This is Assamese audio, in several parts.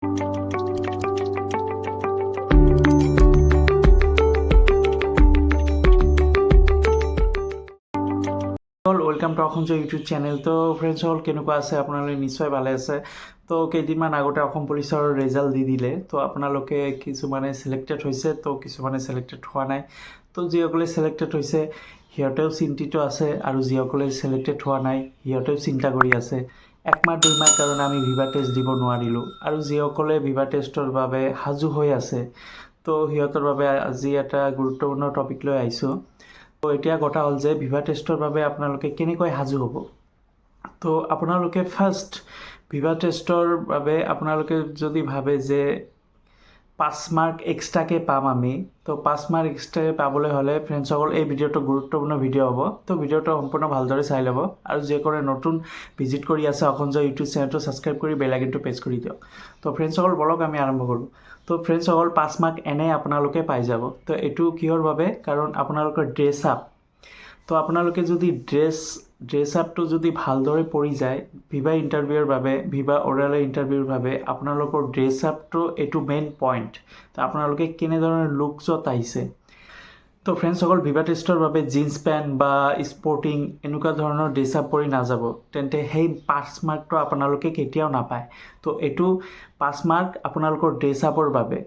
Welcome to Assam YouTube channel. তো ফ্ৰেণ্ডছ হ'ল কেনেকুৱা আছে? আপোনালোকে নিশ্চয় ভালে আছে। তো কেইদিনমান আগতে অসম পুলিচৰ ৰিজাল্ট দি দিলে। তো আপোনালোকে কিছুমানে ছিলেক্টেড হৈছে, তো কিছুমানে ছিলেক্টেড হোৱা নাই। তো যিসকলে ছিলেক্টেড হৈছে সিহঁতেও চিন্তিত আছে, আৰু যিসকলে ছিলেক্টেড হোৱা নাই সিহঁতেও চিন্তা কৰি আছে। একমাহ দুইমাহ কাৰণে আমি ভিভা টেষ্ট দিব নোৱাৰিলোঁ, আৰু যিসকলে ভিভা টেষ্টৰ বাবে সাজু হৈ আছে তো সিহঁতৰ বাবে আজি এটা গুৰুত্বপূৰ্ণ টপিক লৈ আহিছোঁ। তো এতিয়া কথা হ'ল যে ভিভা টেষ্টৰ বাবে আপোনালোকে কেনেকৈ সাজু হ'ব। তো আপোনালোকে ফাৰ্ষ্ট ভিভা টেষ্টৰ বাবে আপোনালোকে যদি ভাবে যে 5 মাৰ্ক এক্সট্ৰাকৈ পাম আমি, তো 5 মাৰ্ক এক্সট্ৰাকৈ পাবলৈ হ'লে ফ্ৰেণ্ডসকল এই ভিডিঅ'টো গুৰুত্বপূৰ্ণ ভিডিঅ' হ'ব। তো ভিডিঅ'টো সম্পূৰ্ণ ভালদৰে চাই ল'ব, আৰু যিসকলে নতুন ভিজিট কৰি আছে অসম ইউটিউব চেনেলটো ছাবস্ক্ৰাইব কৰি বেল আইকনটো প্ৰেছ কৰি দিয়ক। তো ফ্ৰেণ্ডসকল বলক আমি আৰম্ভ কৰোঁ। তো ফ্ৰেণ্ডসকল 5 মাৰ্ক এনে আপোনালোকে পাই যাব। তো এইটো কিহৰ বাবে? কাৰণ আপোনালোকৰ ড্ৰেছ আপ। তো আপোনালোকে যদি ড্ৰেছ আপটো যদি ভালদৰে পৰি যায় ভিভা ইণ্টাৰভিউৰ বাবে, ভিভা অৰেলৰ ইণ্টাৰভিউৰ বাবে, আপোনালোকৰ ড্ৰেছ আপটো এইটো মেইন পইণ্ট। তো আপোনালোকে কেনেধৰণৰ লুকছত আহিছে। তো ফ্ৰেণ্ডসকল ভিভা টেষ্টৰ বাবে জিন্স পেণ্ট বা স্পৰ্টিং এনেকুৱা ধৰণৰ ড্ৰেছ আপ পৰি নাযাব, তেন্তে সেই 5 মাৰ্কটো আপোনালোকে কেতিয়াও নাপায়। তো এইটো 5 মাৰ্ক আপোনালোকৰ ড্ৰেছ আপৰ বাবে।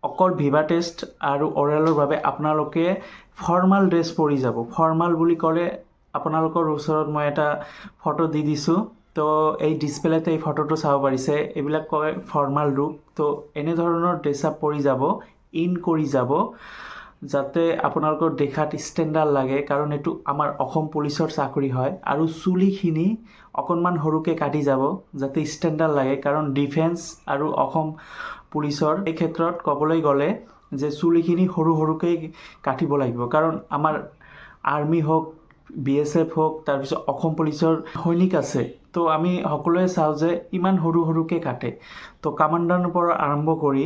অকল ভিভা টেষ্ট আৰু অৰেলৰ বাবে আপোনালোকে ফৰ্মাল ড্ৰেছ পৰি যাব। ফৰ্মাল বুলি ক'লে আপোনালোকৰ ওচৰত মই এটা ফটো দি দিছোঁ। তো এই ডিছপ্লেতে এই ফটোটো চাব পাৰিছে। এইবিলাক কয় ফৰ্মাল লুক। তো এনেধৰণৰ ড্ৰেছ আপ পৰি যাব, ইন কৰি যাব, যাতে আপোনালোকৰ দেখাত ষ্টেণ্ডাৰ্ড লাগে। কাৰণ এইটো আমাৰ অসম পুলিচৰ চাকৰি হয়, আৰু চুলিখিনি অকণমান সৰুকৈ কাটি যাব যাতে ষ্টেণ্ডাৰ্ড লাগে। কাৰণ ডিফেন্স আৰু অসম পুলিচৰ এই ক্ষেত্ৰত ক'বলৈ গ'লে যে চুলিখিনি সৰু সৰুকৈ কাটিব লাগিব। কাৰণ আমাৰ আৰ্মি হওক, BSF হওক, তাৰপিছত অসম পুলিচৰ সৈনিক আছে, তো আমি সকলোৱে চাওঁ যে ইমান সৰু সৰুকৈ কাটে। তো কামাণ্ডাৰৰ পৰা আৰম্ভ কৰি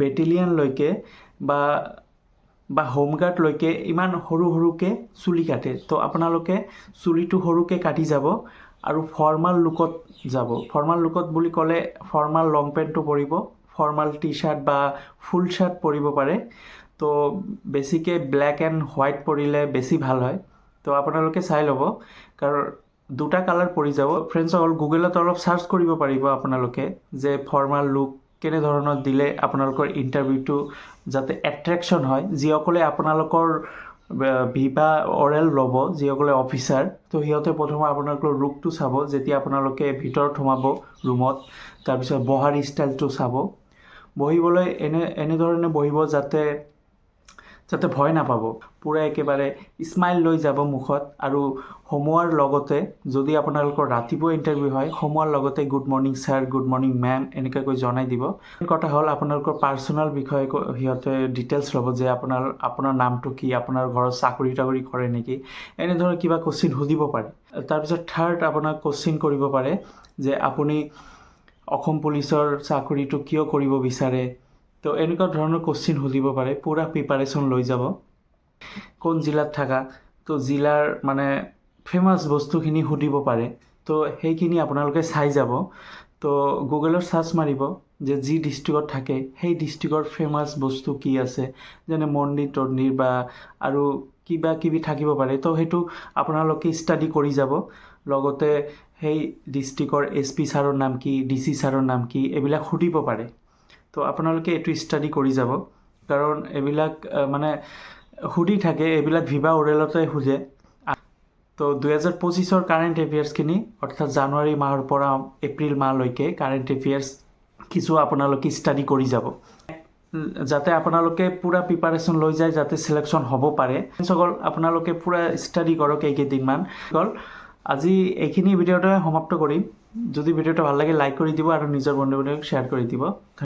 বেটেলিয়নলৈকে বা হোমগাৰ্ডলৈকে ইমান সৰু সৰুকৈ চুলি কাটে। তো আপোনালোকে চুলিটো সৰুকৈ কাটি যাব আৰু ফৰ্মাল লুকত যাব। ফৰ্মাল লুকত বুলি ক'লে ফৰ্মাল লং পেণ্টটো পৰিব, ফৰ্মাল টি চাৰ্ট বা ফুল চাৰ্ট পৰিব পাৰে। তো বেছিকৈ ব্লেক এণ্ড হোৱাইট পৰিলে বেছি ভাল হয়। তো আপোনালোকে চাই ল'ব, কাৰণ দুটা কালাৰ পৰি যাব। ফ্ৰেণ্ডসকল গুগলত অলপ চাৰ্চ কৰিব পাৰিব আপোনালোকে যে ফৰ্মাল লুক কেনেধৰণৰ দিলে আপোনালোকৰ ইণ্টাৰভিউটো যাতে এট্ৰেকশ্যন হয়। যিসকলে আপোনালোকৰ ভিভা অৰেল ল'ব, যিসকলে অফিচাৰ, তো সিহঁতে প্ৰথমে আপোনালোকৰ লুকটো চাব যেতিয়া আপোনালোকে ভিতৰত সোমাব ৰুমত। তাৰপিছত বহাৰ ষ্টাইলটো চাব। বহিবলৈ এনেধৰণে বহিব যাতে ভয় নাপাব। পূৰা একেবাৰে স্মাইল লৈ যাব মুখত, আৰু সোমোৱাৰ লগতে যদি আপোনালোকৰ ৰাতিপুৱা ইণ্টাৰভিউ হয়, সোমোৱাৰ লগতে good morning sir, good morning ma'am এনেকুৱাকৈ জনাই দিব। কথা হ'ল আপোনালোকৰ পাৰ্চনেল বিষয়ে সিহঁতে ডিটেইলছ ল'ব, যে আপোনাৰ নামটো কি, আপোনাৰ ঘৰত চাকৰি তাকৰি কৰে নেকি, এনেধৰণৰ কিবা কুৱেশ্যন সুধিব পাৰে। তাৰপিছত থাৰ্ড আপোনাক কুৱেশ্যন কৰিব পাৰে যে আপুনি অসম পুলিচৰ চাকৰিটো কিয় কৰিব বিচাৰে। তো এনেকুৱা ধৰণৰ কুৱেশ্যন সুধিব পাৰে। পূৰা প্ৰিপাৰেশ্যন লৈ যাব। কোন জিলাত থাকা, তো জিলাৰ মানে ফেমাছ বস্তুখিনি সুধিব পাৰে। তো সেইখিনি আপোনালোকে চাই যাব। তো গুগলত চাৰ্চ মাৰিব যে যি ডিষ্ট্ৰিক্টত থাকে সেই ডিষ্ট্ৰিক্টৰ ফেমাছ বস্তু কি আছে, যেনে মন্দিৰ তন্দিৰ বা আৰু কিবা কিবি থাকিব পাৰে। তো সেইটো আপোনালোকে ষ্টাডি কৰি যাব। লগতে সেই ডিষ্ট্ৰিক্টৰ SP ছাৰৰ নাম কি, DC ছাৰৰ নাম কি, এইবিলাক সুধিব পাৰে। তো আপোনালোকে এইটো ষ্টাডি কৰি যাব, কাৰণ এইবিলাক মানে সুধি থাকে, এইবিলাক ভিভা অৰেলতে সোধে। তো 2025 কাৰেণ্ট এফেয়াৰ্ছখিনি, অৰ্থাৎ জানুৱাৰী মাহৰ পৰা এপ্ৰিল মাহলৈকে কাৰেণ্ট এফেয়াৰ্ছ কিছু আপোনালোকে ষ্টাডি কৰি যাব, যাতে আপোনালোকে পূৰা প্ৰিপাৰেশ্যন লৈ যায়, যাতে চিলেকশ্যন হ'ব পাৰে। সকল আপোনালোকে পূৰা ষ্টাডি কৰক এইকেইদিনমান। আজি এইখিনি ভিডিঅ'তে সমাপ্ত কৰিম। যদি ভিডিঅ'টো ভাল লাগে লাইক কৰি দিব, আৰু নিজৰ বন্ধু বান্ধৱীক শ্বেয়াৰ কৰি দিব।